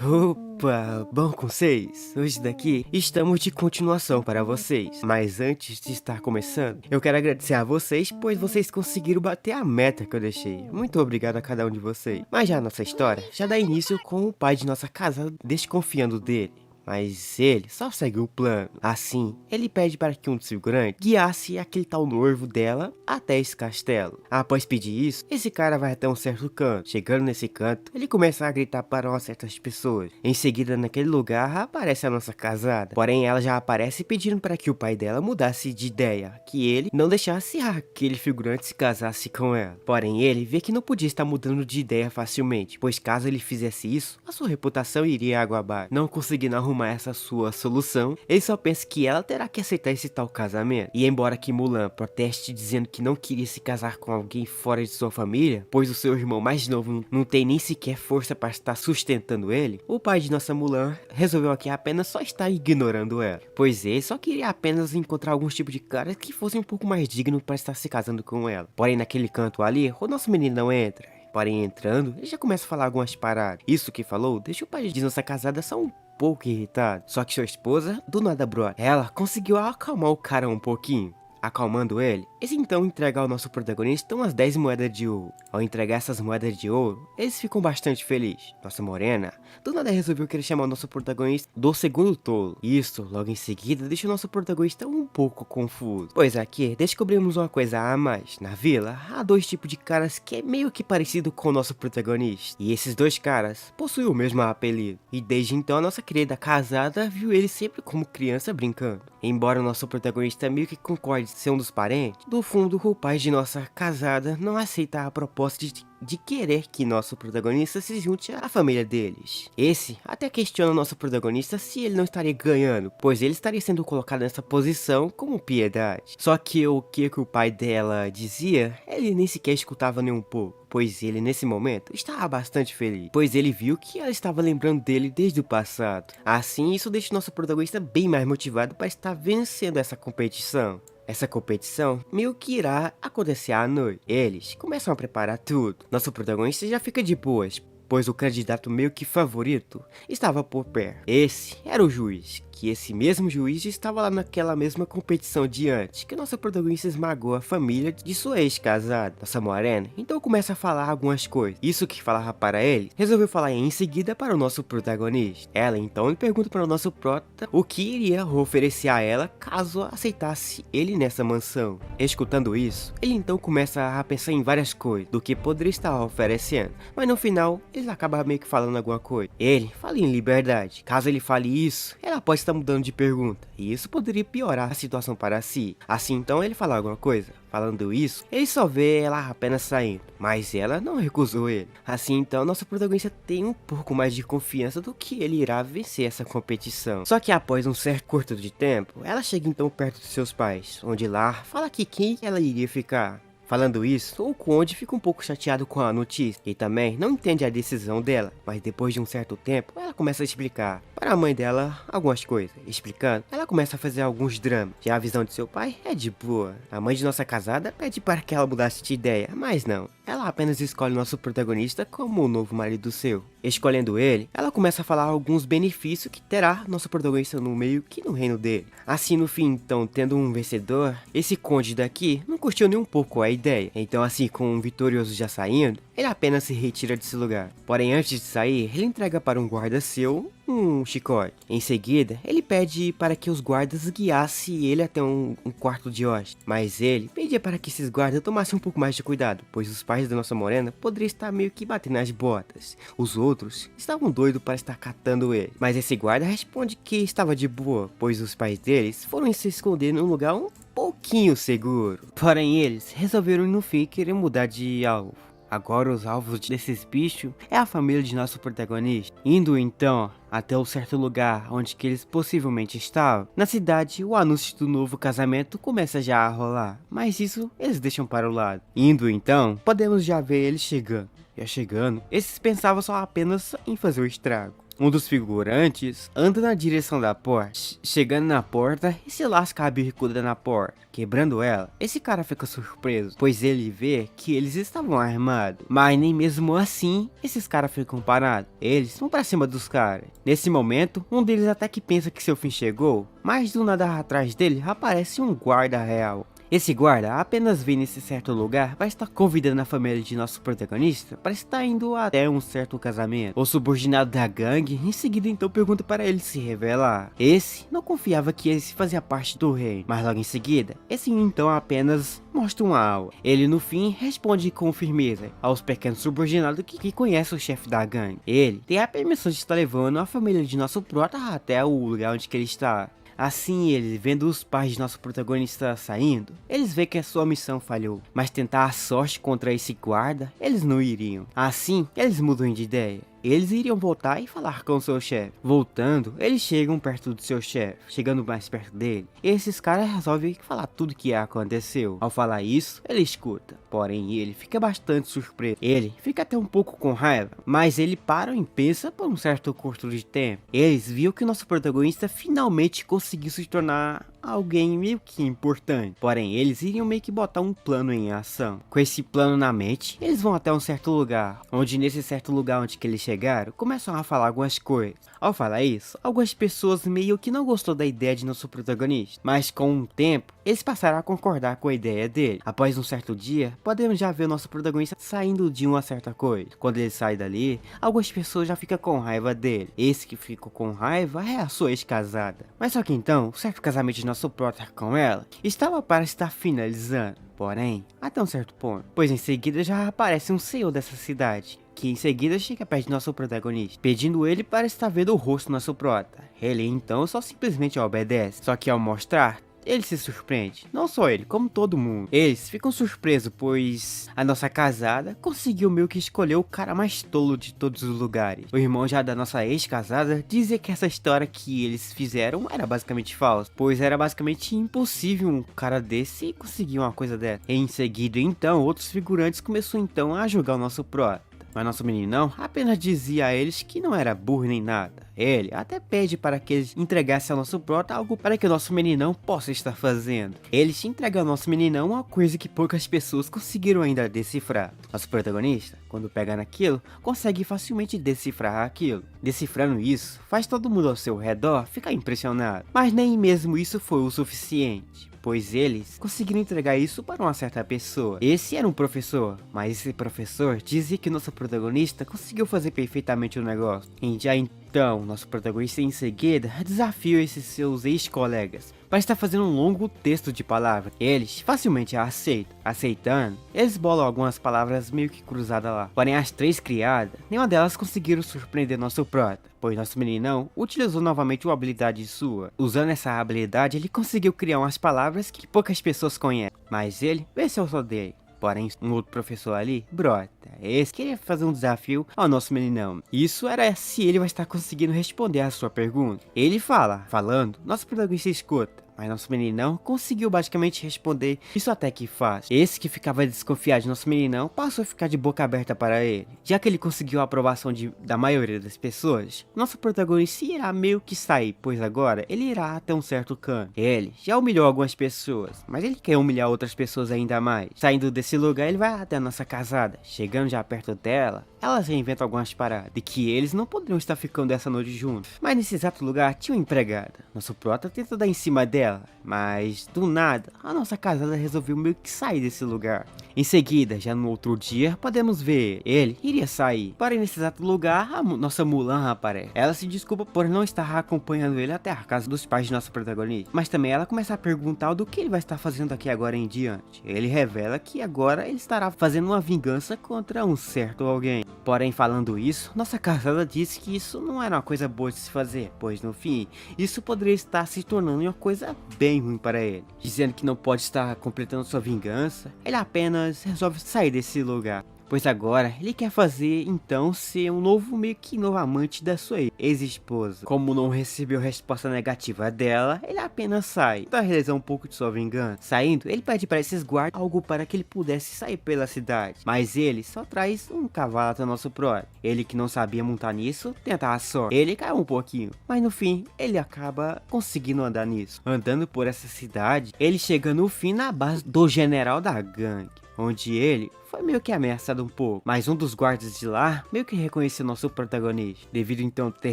Opa, bom com vocês? Hoje daqui estamos de continuação para vocês. Mas antes de estar começando, eu quero agradecer a vocês, pois vocês conseguiram bater a meta que eu deixei. Muito obrigado a cada um de vocês. Mas já a nossa história já dá início com o pai de nossa casa desconfiando dele. Mas ele só segue o plano. Assim, ele pede para que um dos figurantes guiasse aquele tal noivo dela até esse castelo. Após pedir isso, esse cara vai até um certo canto. Chegando nesse canto, ele começa a gritar para umas certas pessoas. Em seguida, naquele lugar, aparece a nossa casada. Porém, ela já aparece pedindo para que o pai dela mudasse de ideia, que ele não deixasse aquele figurante se casasse com ela. Porém, ele vê que não podia estar mudando de ideia facilmente, pois caso ele fizesse isso, a sua reputação iria água abaixo. Não conseguindo arrumar essa sua solução, ele só pensa que ela terá que aceitar esse tal casamento. E embora que Mulan proteste dizendo que não queria se casar com alguém fora de sua família, pois o seu irmão mais novo não tem nem sequer força para estar sustentando ele, o pai de nossa Mulan resolveu aqui apenas só estar ignorando ela, pois ele só queria apenas encontrar alguns tipos de caras que fossem um pouco mais dignos para estar se casando com ela. Porém, naquele canto ali, o nosso menino não entra. Porém, entrando, ele já começa a falar algumas paradas. Isso que falou deixa o pai de nossa casada só um pouco irritado. Só que sua esposa, do nada brother, ela conseguiu acalmar o cara um pouquinho. Acalmando ele, esse então entrega ao nosso protagonista umas 10 moedas de ouro. Ao entregar essas moedas de ouro, eles ficam bastante felizes. Nossa morena, do nada resolveu querer chamar o nosso protagonista do segundo tolo. Isso, logo em seguida, deixa o nosso protagonista um pouco confuso. Pois aqui, descobrimos uma coisa a mais. Na vila, há dois tipos de caras que é meio que parecido com o nosso protagonista. E esses dois caras possuem o mesmo apelido. E desde então, a nossa querida casada viu ele sempre como criança brincando. Embora o nosso protagonista meio que concorde ser um dos parentes, do fundo o pai de nossa casada não aceita a proposta de querer que nosso protagonista se junte à família deles. Esse até questiona o nosso protagonista se ele não estaria ganhando, pois ele estaria sendo colocado nessa posição como piedade. Só que o que o pai dela dizia, ele nem sequer escutava nem um pouco, pois ele nesse momento estava bastante feliz, pois ele viu que ela estava lembrando dele desde o passado. Assim, isso deixa o nosso protagonista bem mais motivado para estar vencendo essa competição. Essa competição meio que irá acontecer à noite. Eles começam a preparar tudo. Nosso protagonista já fica de boas, pois o candidato meio que favorito estava por perto. Esse era o juiz, que esse mesmo juiz estava lá naquela mesma competição de antes, que nosso protagonista esmagou a família de sua ex-casada, nossa morena. Então começa a falar algumas coisas. Isso que falava para ele, resolveu falar em seguida para o nosso protagonista. Ela então lhe pergunta para o nosso prota o que iria oferecer a ela caso aceitasse ele nessa mansão. Escutando isso, ele então começa a pensar em várias coisas do que poderia estar oferecendo, mas no final ele acaba meio que falando alguma coisa. Ele fala em liberdade. Caso ele fale isso, ela pode estar mudando de pergunta, e isso poderia piorar a situação para si. Assim então ele fala alguma coisa. Falando isso, ele só vê ela apenas saindo, mas ela não recusou ele. Assim então nosso protagonista tem um pouco mais de confiança do que ele irá vencer essa competição. Só que após um certo curto de tempo, ela chega então perto de seus pais, onde lá fala que quem ela iria ficar. Falando isso, o conde fica um pouco chateado com a notícia e também não entende a decisão dela, mas depois de um certo tempo, ela começa a explicar para a mãe dela algumas coisas. Explicando, ela começa a fazer alguns dramas. Já a visão de seu pai é de boa. A mãe de nossa casada pede para que ela mudasse de ideia, mas não. Ela apenas escolhe nosso protagonista como o novo marido seu. Escolhendo ele, ela começa a falar alguns benefícios que terá nosso protagonista no meio que no reino dele. Assim no fim, então, tendo um vencedor, esse conde daqui não curtiu nem um pouco a ideia. Então assim, com um vitorioso já saindo, ele apenas se retira desse lugar. Porém, antes de sair, ele entrega para um guarda seu um chicote. Em seguida, ele pede para que os guardas guiassem ele até um quarto de hóspede. Mas ele pedia para que esses guardas tomassem um pouco mais de cuidado, pois os pais da nossa morena poderiam estar meio que batendo nas botas. Os outros estavam doidos para estar catando ele. Mas esse guarda responde que estava de boa, pois os pais deles foram se esconder num lugar um pouquinho seguro. Porém, eles resolveram no fim querer mudar de alvo. Agora os alvos desses bichos é a família de nosso protagonista. Indo então até o certo lugar onde que eles possivelmente estavam, na cidade o anúncio do novo casamento começa já a rolar, mas isso eles deixam para o lado. Indo então, podemos já ver eles chegando. Já chegando, esses pensavam só apenas em fazer o estrago. Um dos figurantes anda na direção da porta, chegando na porta e se lasca a bicuda na porta, quebrando ela. Esse cara fica surpreso, pois ele vê que eles estavam armados, mas nem mesmo assim esses caras ficam parados. Eles vão pra cima dos caras. Nesse momento, um deles até que pensa que seu fim chegou, mas do nada atrás dele aparece um guarda real. Esse guarda apenas vem nesse certo lugar para estar convidando a família de nosso protagonista para estar indo até um certo casamento. O subordinado da gangue em seguida então pergunta para ele se revelar. Esse não confiava que esse fazia parte do rei, mas logo em seguida, esse então apenas mostra uma aula. Ele no fim responde com firmeza aos pequenos subordinados que conhece o chefe da gangue. Ele tem a permissão de estar levando a família de nosso prota até o lugar onde que ele está. Assim, eles, vendo os pais de nosso protagonista saindo, eles veem que a sua missão falhou, mas tentar a sorte contra esse guarda, eles não iriam. Assim, eles mudam de ideia. Eles iriam voltar e falar com o seu chefe. Voltando, eles chegam perto do seu chefe, chegando mais perto dele. E esses caras resolvem falar tudo o que aconteceu. Ao falar isso, ele escuta. Porém, ele fica bastante surpreso. Ele fica até um pouco com raiva, mas ele para e pensa por um certo curto de tempo. Eles viram que o nosso protagonista finalmente conseguiu se tornar alguém meio que importante. Porém, eles iriam meio que botar um plano em ação. Com esse plano na mente, eles vão até um certo lugar, onde nesse certo lugar onde que eles chegaram, começam a falar algumas coisas. Ao falar isso, algumas pessoas meio que não gostou da ideia de nosso protagonista, mas com o tempo, eles passaram a concordar com a ideia dele. Após um certo dia, podemos já ver o nosso protagonista saindo de uma certa coisa. Quando ele sai dali, algumas pessoas já ficam com raiva dele. Esse que ficou com raiva é a sua ex-casada. Mas só que então, o certo casamento de nosso prota com ela estava para estar finalizando. Porém, até um certo ponto, pois em seguida já aparece um senhor dessa cidade, que em seguida chega perto de nosso protagonista, pedindo ele para estar vendo o rosto do nosso prota. Ele então só simplesmente obedece, só que ao mostrar, ele se surpreende, não só ele, como todo mundo. Eles ficam surpresos, pois a nossa casada conseguiu meio que escolher o cara mais tolo de todos os lugares. O irmão já da nossa ex-casada dizia que essa história que eles fizeram era basicamente falsa, pois era basicamente impossível um cara desse conseguir uma coisa dessa. Em seguida, então, outros figurantes começaram então a julgar o nosso prota. Mas nosso meninão apenas dizia a eles que não era burro nem nada. Ele até pede para que eles entregassem ao nosso prota algo para que o nosso meninão possa estar fazendo. Eles entregam ao nosso meninão uma coisa que poucas pessoas conseguiram ainda decifrar. Nosso protagonista, quando pega naquilo, consegue facilmente decifrar aquilo. Decifrando isso, faz todo mundo ao seu redor ficar impressionado. Mas nem mesmo isso foi o suficiente, pois eles conseguiram entregar isso para uma certa pessoa. Esse era um professor, mas esse professor dizia que nosso protagonista conseguiu fazer perfeitamente o negócio. E já então, nosso protagonista em seguida desafia esses seus ex-colegas para estar fazendo um longo texto de palavras. Eles facilmente a aceitam. Aceitando, eles bolam algumas palavras meio que cruzadas lá. Porém, as três criadas, nenhuma delas conseguiram surpreender nosso prota, pois nosso meninão utilizou novamente uma habilidade sua. Usando essa habilidade, ele conseguiu criar umas palavras que poucas pessoas conhecem, mas ele venceu só dele. Porém, um outro professor ali, brota, esse queria fazer um desafio ao nosso meninão. Isso era se ele vai estar conseguindo responder a sua pergunta. Ele falando, nosso protagonista escuta. Mas nosso meninão conseguiu basicamente responder isso até que fácil. Esse que ficava desconfiado de nosso meninão passou a ficar de boca aberta para ele. Já que ele conseguiu a aprovação da maioria das pessoas, nosso protagonista irá meio que sair, pois agora ele irá até um certo canto. Ele já humilhou algumas pessoas, mas ele quer humilhar outras pessoas ainda mais. Saindo desse lugar, ele vai até a nossa casada. Chegando já perto dela, elas reinventam algumas paradas de que eles não poderiam estar ficando essa noite juntos. Mas nesse exato lugar tinha uma empregada. Nosso prota tenta dar em cima dela, mas do nada a nossa casada resolveu meio que sair desse lugar. Em seguida, já no outro dia, podemos ver ele iria sair. Porém, nesse exato lugar, a nossa Mulan aparece. Ela se desculpa por não estar acompanhando ele até a casa dos pais de nosso protagonista, mas também ela começa a perguntar do que ele vai estar fazendo aqui agora em diante. Ele revela que agora ele estará fazendo uma vingança contra um certo alguém. Porém, falando isso, nossa casada disse que isso não era uma coisa boa de se fazer, pois no fim, isso poderia estar se tornando uma coisa bem ruim para ele. Dizendo que não pode estar completando sua vingança, ele apenas resolve sair desse lugar. pois agora ele quer fazer então ser um novo meio que novo amante da sua ex-esposa. Como não recebeu resposta negativa dela, ele apenas sai para realizar um pouco de sua vingança. Saindo, ele pede para esses guardas algo para que ele pudesse sair pela cidade, mas ele só traz um cavalo até nosso prota. Ele que não sabia montar nisso, tenta a sorte. Ele caiu um pouquinho, mas no fim ele acaba conseguindo andar nisso. Andando por essa cidade, ele chega no fim na base do general da gangue, onde ele foi meio que ameaçado um pouco, mas um dos guardas de lá meio que reconheceu nosso protagonista. Devido então ter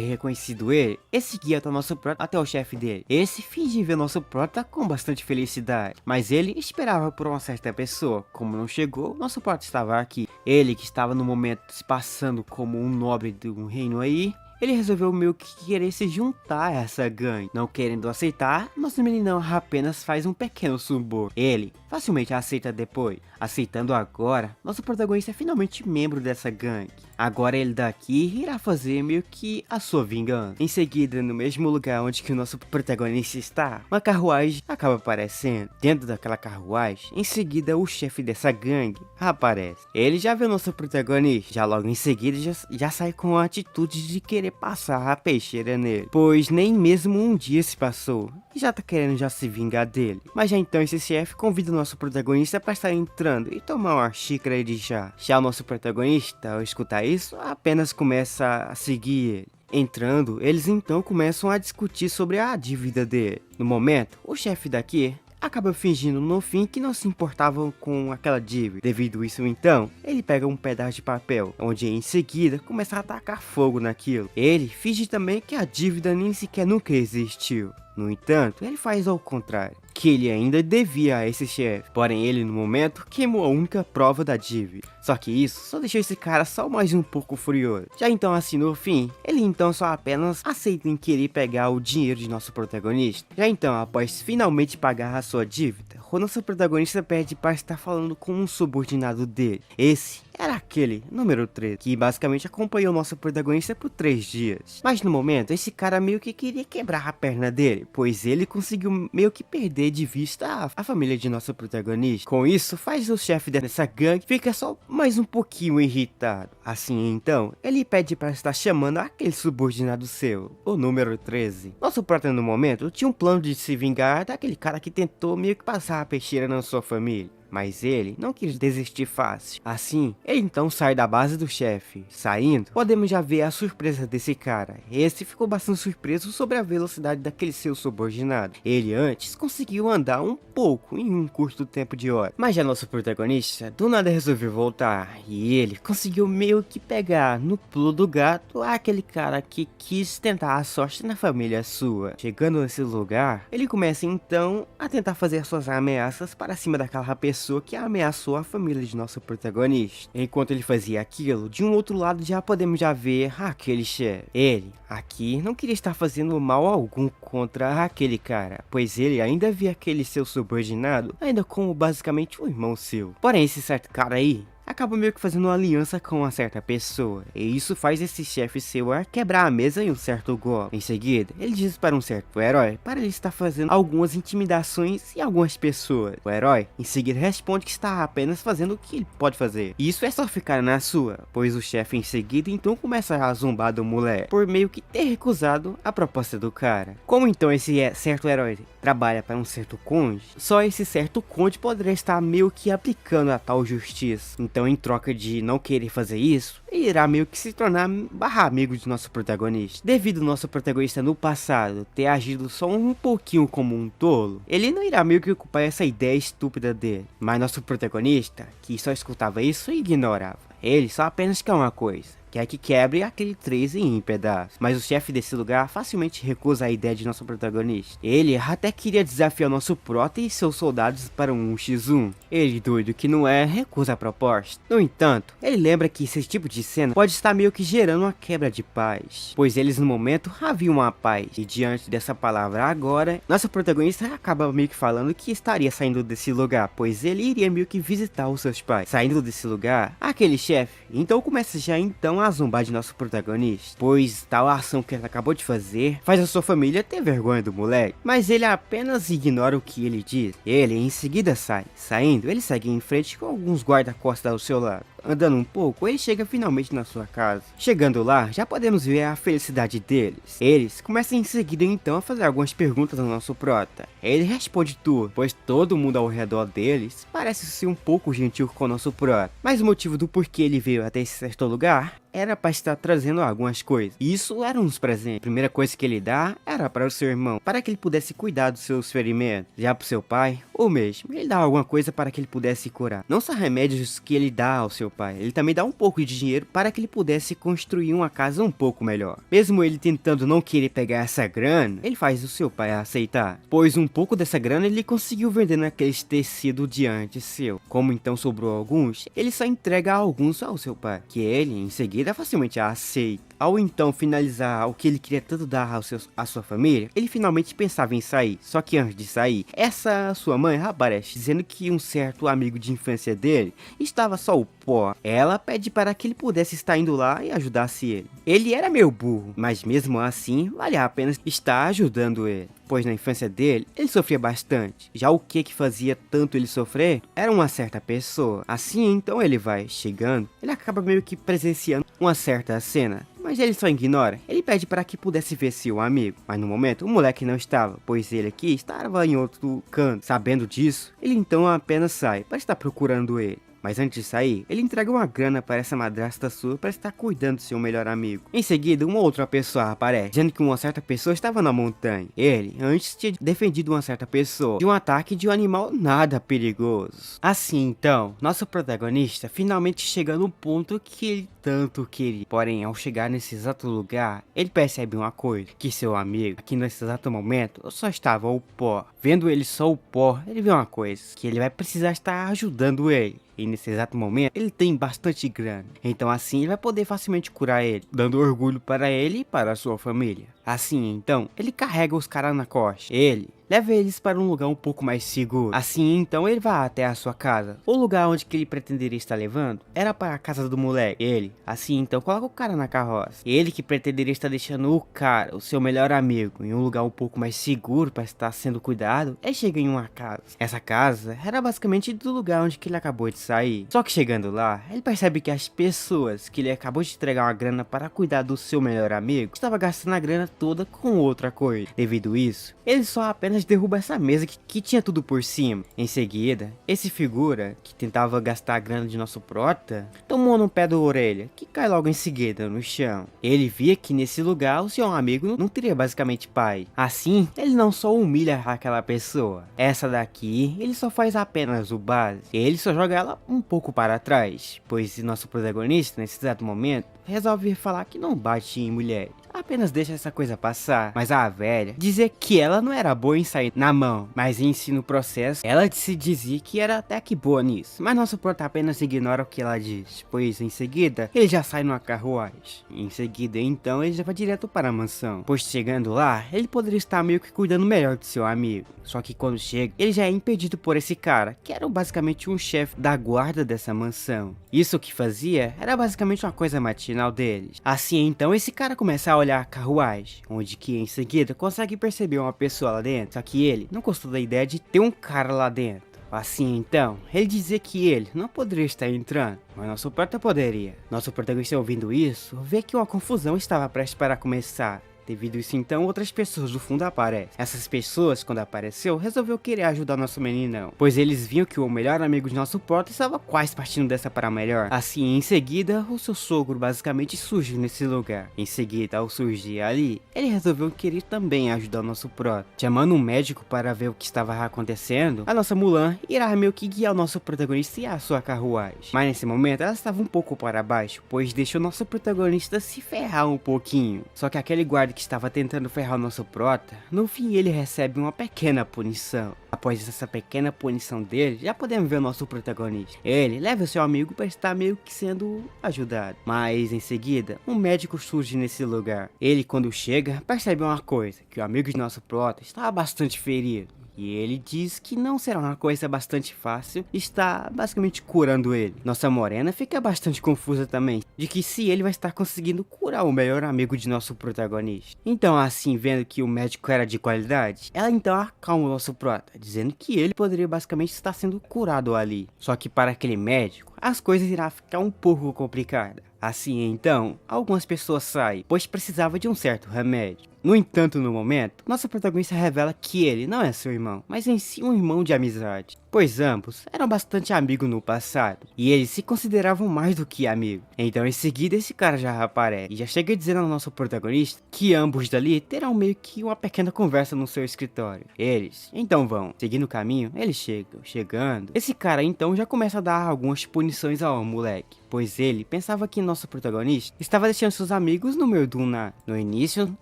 reconhecido ele, esse guia até o nosso prota até o chefe dele. Esse finge ver nosso prota com bastante felicidade, mas ele esperava por uma certa pessoa. Como não chegou, nosso prota estava aqui. Ele que estava no momento se passando como um nobre de um reino aí, ele resolveu meio que querer se juntar a essa gangue. Não querendo aceitar, nosso meninão apenas faz um pequeno suborno. Ele facilmente aceita depois. Aceitando agora, nosso protagonista é finalmente membro dessa gangue. Agora ele daqui irá fazer meio que a sua vingança. Em seguida, no mesmo lugar onde que o nosso protagonista está, uma carruagem acaba aparecendo. Dentro daquela carruagem, em seguida o chefe dessa gangue aparece. Ele já vê o nosso protagonista, já logo em seguida já sai com a atitude de querer passar a peixeira nele, pois nem mesmo um dia se passou e já tá querendo já se vingar dele. Mas já então esse chefe convida o nosso protagonista para estar entrando e tomar uma xícara de chá. Já o nosso protagonista, ao escutar isso, apenas começa a seguir ele. Entrando, eles então começam a discutir sobre a dívida dele. No momento, o chefe daqui acaba fingindo no fim que não se importavam com aquela dívida. Devido a isso então, ele pega um pedaço de papel, onde em seguida começa a atacar fogo naquilo. Ele finge também que a dívida nem sequer nunca existiu. No entanto, ele faz ao contrário, que ele ainda devia a esse chefe, porém ele no momento queimou a única prova da dívida. Só que isso só deixou esse cara só mais um pouco furioso. Já então assim no fim, ele então só apenas aceita em querer pegar o dinheiro de nosso protagonista. Já então, após finalmente pagar a sua dívida, o nosso protagonista pede para estar falando com um subordinado dele. Esse era aquele, número 3, que basicamente acompanhou nosso protagonista por 3 dias. Mas no momento, esse cara meio que queria quebrar a perna dele, pois ele conseguiu meio que perder de vista a família de nosso protagonista. Com isso, faz o chefe dessa gangue fica só mais um pouquinho irritado. Assim então, ele pede para estar chamando aquele subordinado seu, o número 13. Nosso prota no momento tinha um plano de se vingar daquele cara que tentou meio que passar a peixeira na sua família. Mas ele não quis desistir fácil. Assim, ele então sai da base do chefe. Saindo, podemos já ver a surpresa desse cara. Esse ficou bastante surpreso sobre a velocidade daquele seu subordinado. Ele antes conseguiu andar um pouco em um curto tempo de hora. Mas já nosso protagonista do nada resolveu voltar. E ele conseguiu meio que pegar no pulo do gato aquele cara que quis tentar a sorte na família sua. Chegando nesse lugar, ele começa então a tentar fazer suas ameaças para cima daquela pessoa que ameaçou a família de nosso protagonista. Enquanto ele fazia aquilo, de um outro lado já podemos ver aquele chefe. Ele, aqui, não queria estar fazendo mal algum contra aquele cara, pois ele ainda via aquele seu subordinado ainda como basicamente um irmão seu. Porém, esse certo cara aí acaba meio que fazendo uma aliança com uma certa pessoa, e isso faz esse chefe seu quebrar a mesa em um certo golpe. Em seguida, ele diz para um certo herói para ele estar fazendo algumas intimidações em algumas pessoas. O herói em seguida responde que está apenas fazendo o que ele pode fazer, e isso é só ficar na sua, pois o chefe em seguida então começa a zombar do moleque por meio que ter recusado a proposta do cara. Como então esse certo herói trabalha para um certo conde, só esse certo conde poderia estar meio que aplicando a tal justiça. Então, em troca de não querer fazer isso, ele irá meio que se tornar amigo de nosso protagonista. Devido ao nosso protagonista no passado ter agido só um pouquinho como um tolo, ele não irá meio que ocupar essa ideia estúpida dele. Mas nosso protagonista, que só escutava isso, ignorava. Ele só apenas quer uma coisa: quer que quebre aquele 13 em pedaços. Mas o chefe desse lugar facilmente recusa a ideia de nosso protagonista. Ele até queria desafiar nosso prota e seus soldados para um 1x1. Ele, doido que não é, recusa a proposta. No entanto, ele lembra que esse tipo de cena pode estar meio que gerando uma quebra de paz, pois eles no momento haviam uma paz. E diante dessa palavra agora, nosso protagonista acaba meio que falando que estaria saindo desse lugar, pois ele iria meio que visitar os seus pais. Saindo desse lugar, aquele chefe então começa já então então a zombar de nosso protagonista, pois tal ação que ele acabou de fazer faz a sua família ter vergonha do moleque, mas ele apenas ignora o que ele diz. Ele em seguida sai. Saindo, ele segue em frente com alguns guarda-costas ao seu lado. Andando um pouco, ele chega finalmente na sua casa. Chegando lá, já podemos ver a felicidade deles. Eles começam em seguida então a fazer algumas perguntas ao nosso prota. Ele responde tudo, pois todo mundo ao redor deles parece ser um pouco gentil com o nosso prota. Mas o motivo do porquê ele veio até esse certo lugar era para estar trazendo algumas coisas. Isso eram uns presentes. A primeira coisa que ele dá era para o seu irmão, para que ele pudesse cuidar dos seus ferimentos. Já para o seu pai, ou mesmo, ele dá alguma coisa para que ele pudesse curar. Não só remédios que ele dá ao seu pai, ele também dá um pouco de dinheiro para que ele pudesse construir uma casa um pouco melhor. Mesmo ele tentando não querer pegar essa grana, ele faz o seu pai aceitar, pois um pouco dessa grana ele conseguiu vender naqueles tecidos diante seu. Como então sobrou alguns, ele só entrega alguns ao seu pai, que ele em seguida facilmente aceita. Ao então finalizar o que ele queria tanto dar à sua família, ele finalmente pensava em sair. Só que antes de sair, essa sua mãe aparece dizendo que um certo amigo de infância dele estava só o pó. Ela pede para que ele pudesse estar indo lá e ajudasse ele. Ele era meio burro, mas mesmo assim, valia a pena estar ajudando ele, pois na infância dele, ele sofria bastante. Já o que fazia tanto ele sofrer, era uma certa pessoa. Assim, então ele vai chegando, ele acaba meio que presenciando uma certa cena, mas ele só ignora. Ele pede para que pudesse ver seu amigo, mas no momento o moleque não estava, pois ele aqui estava em outro canto. Sabendo disso, ele então apenas sai para estar procurando ele. Mas antes de sair, ele entrega uma grana para essa madrasta sua para estar cuidando do seu melhor amigo. Em seguida, uma outra pessoa aparece, dizendo que uma certa pessoa estava na montanha. Ele, antes, tinha defendido uma certa pessoa de um ataque de um animal nada perigoso. Assim, então, nosso protagonista finalmente chega no ponto que ele tanto queria. Porém, ao chegar nesse exato lugar, ele percebe uma coisa, que seu amigo, aqui nesse exato momento, só estava o pó. Vendo ele só o pó, ele vê uma coisa, que ele vai precisar estar ajudando ele. E nesse exato momento, ele tem bastante grana. Então assim, ele vai poder facilmente curar ele, dando orgulho para ele e para a sua família. Assim, então, ele carrega os caras na costa. Ele leva eles para um lugar um pouco mais seguro. Assim, então, ele vai até a sua casa. O lugar onde que ele pretenderia estar levando era para a casa do moleque. Ele, assim, então, coloca o cara na carroça. Ele que pretenderia estar deixando o cara, o seu melhor amigo, em um lugar um pouco mais seguro para estar sendo cuidado, ele chega em uma casa. Essa casa era basicamente do lugar onde que ele acabou de sair. Só que chegando lá, ele percebe que as pessoas que ele acabou de entregar uma grana para cuidar do seu melhor amigo, estava gastando a grana toda com outra coisa. Devido isso, ele só apenas derruba essa mesa que tinha tudo por cima. Em seguida, esse figura que tentava gastar a grana de nosso prota, tomou no pé da orelha, que cai logo em seguida no chão. Ele via que nesse lugar o seu amigo não teria basicamente pai. Assim, ele não só humilha aquela pessoa. Essa daqui, ele só faz apenas o básico. Ele só joga ela um pouco para trás, pois nosso protagonista, nesse exato momento, resolve falar que não bate em mulheres. Apenas deixa essa coisa passar. Mas a velha dizia que ela não era boa em sair na mão, mas em si no processo ela se dizia que era até que boa nisso. Mas nosso prota apenas ignora o que ela diz, pois em seguida ele já sai numa carruagem. Em seguida então ele já vai direto para a mansão, pois chegando lá ele poderia estar meio que cuidando melhor de seu amigo. Só que quando chega ele já é impedido por esse cara, que era basicamente um chefe da guarda dessa mansão. Isso que fazia era basicamente uma coisa matinal deles. Assim então esse cara começa a olhar a carruagem, onde que em seguida consegue perceber uma pessoa lá dentro, só que ele não gostou da ideia de ter um cara lá dentro. Assim então, ele dizia que ele não poderia estar entrando, mas nosso prota poderia. Nosso protagonista ouvindo isso, vê que uma confusão estava prestes para começar. Devido a isso então, outras pessoas do fundo aparecem. Essas pessoas, quando apareceu, resolveu querer ajudar nosso meninão, pois eles viam que o melhor amigo de nosso prota estava quase partindo dessa para melhor. Assim, em seguida, o seu sogro basicamente surge nesse lugar. Em seguida, ao surgir ali, ele resolveu querer também ajudar o nosso prota. Chamando um médico para ver o que estava acontecendo, a nossa Mulan irá meio que guiar o nosso protagonista e a sua carruagem. Mas nesse momento, ela estava um pouco para baixo, pois deixou o nosso protagonista se ferrar um pouquinho. Só que aquele guarda que estava tentando ferrar o nosso prota, no fim ele recebe uma pequena punição. Após essa pequena punição dele, já podemos ver o nosso protagonista. Ele leva o seu amigo para estar meio que sendo ajudado. Mas em seguida, um médico surge nesse lugar. Ele, quando chega, percebe uma coisa, que o amigo de nosso prota estava bastante ferido. E ele diz que não será uma coisa bastante fácil, está basicamente curando ele. Nossa morena fica bastante confusa também, de que se ele vai estar conseguindo curar o melhor amigo de nosso protagonista. Então assim, vendo que o médico era de qualidade, ela então acalma o nosso prota, dizendo que ele poderia basicamente estar sendo curado ali. Só que para aquele médico, as coisas irão ficar um pouco complicadas. Assim então, algumas pessoas saem, pois precisava de um certo remédio. No entanto, no momento, nossa protagonista revela que ele não é seu irmão, mas em si um irmão de amizade, pois ambos eram bastante amigos no passado, e eles se consideravam mais do que amigos. Então em seguida esse cara já aparece, e já chega dizendo ao nosso protagonista que ambos dali terão meio que uma pequena conversa no seu escritório. Eles então vão, seguindo o caminho, eles chegando, esse cara então já começa a dar algumas punições ao moleque, pois ele pensava que nosso protagonista estava deixando seus amigos no meio do nada. No início,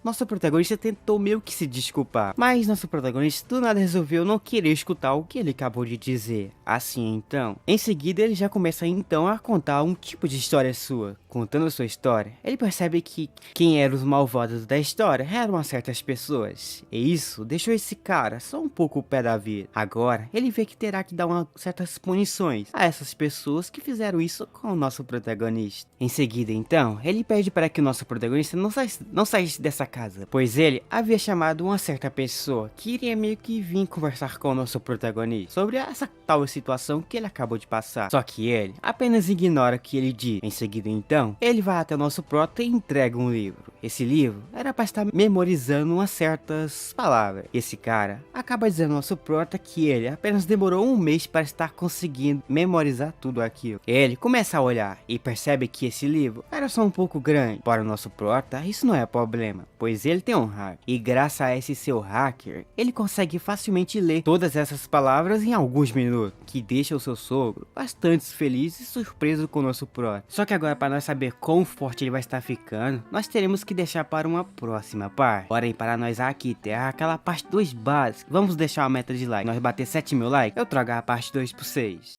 nosso protagonista tentou meio que se desculpar, mas nosso protagonista do nada resolveu não querer escutar o que ele acabou de dizer. Assim então, em seguida ele já começa então a contar um tipo de história sua. Contando a sua história, ele percebe que quem eram os malvados da história eram certas pessoas, e isso deixou esse cara só um pouco o pé da vida. Agora, ele vê que terá que dar certas punições a essas pessoas que fizeram isso com o nosso protagonista. Em seguida então, ele pede para que o nosso protagonista não saísse dessa casa, pois ele havia chamado uma certa pessoa que iria meio que vir conversar com o nosso protagonista sobre essa tal situação que ele acabou de passar. Só que ele apenas ignora o que ele diz. Em seguida então, ele vai até o nosso prota e entrega um livro. Esse livro era para estar memorizando umas certas palavras. E esse cara acaba dizendo ao nosso prota que ele apenas demorou um mês para estar conseguindo memorizar tudo aquilo. Ele começa a olhar e percebe que esse livro era só um pouco grande. Para o nosso prota, isso não é problema, pois ele tem um hack. E graças a esse seu hacker, ele consegue facilmente ler todas essas palavras em alguns minutos, que deixa o seu sogro bastante feliz e surpreso com o nosso prota. Só que agora, para nós saber quão forte ele vai estar ficando, nós teremos que deixar para uma próxima parte. Porém, para nós aqui ter aquela parte 2 básica, vamos deixar a meta de like. Nós bater 7.000 likes, eu trago a parte 2 para vocês.